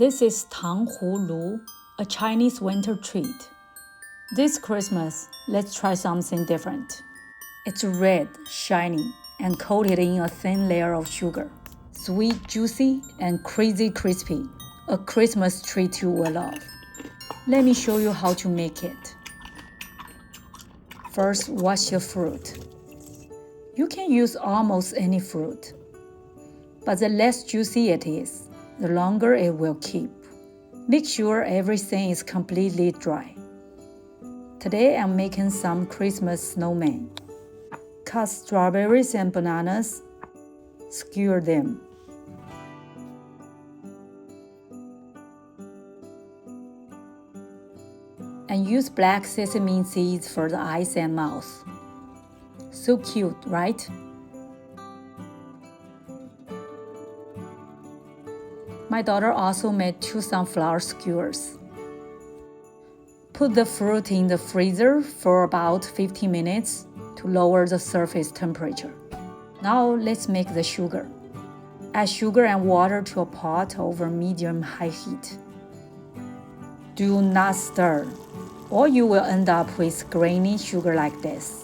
This is Tanghulu, a Chinese winter treat. This Christmas, let's try something different. It's red, shiny, and coated in a thin layer of sugar. Sweet, juicy, and crazy crispy. A Christmas treat you will love. Let me show you how to make it. First, wash your fruit. You can use almost any fruit, but the less juicy it is, the longer it will keep. Make sure everything is completely dry. Today I'm making some Christmas snowmen. Cut strawberries and bananas, skewer them. And use black sesame seeds for the eyes and mouth. So cute, right? My daughter also made 2 sunflower skewers. Put the fruit in the freezer for about 15 minutes to lower the surface temperature. Now let's make the sugar. Add sugar and water to a pot over medium-high heat. Do not stir, or you will end up with grainy sugar like this.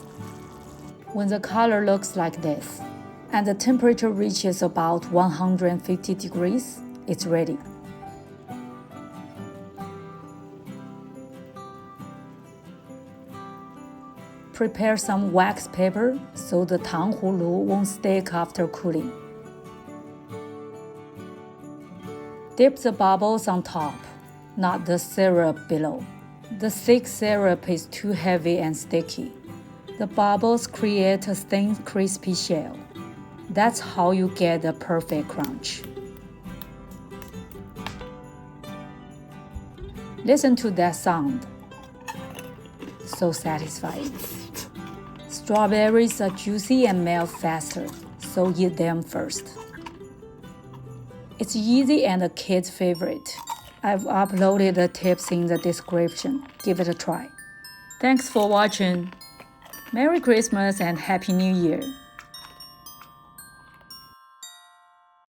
When the color looks like this, and the temperature reaches about 150 degrees, it's ready. Prepare some wax paper so the tanghulu won't stick after cooling. Dip the bubbles on top, not the syrup below. The thick syrup is too heavy and sticky. The bubbles create a thin, crispy shell. That's how you get the perfect crunch. Listen to that sound. So satisfying. Strawberries are juicy and melt faster, so eat them first. It's easy and a kid's favorite. I've uploaded the tips in the description. Give it a try. Thanks for watching. Merry Christmas and Happy New Year!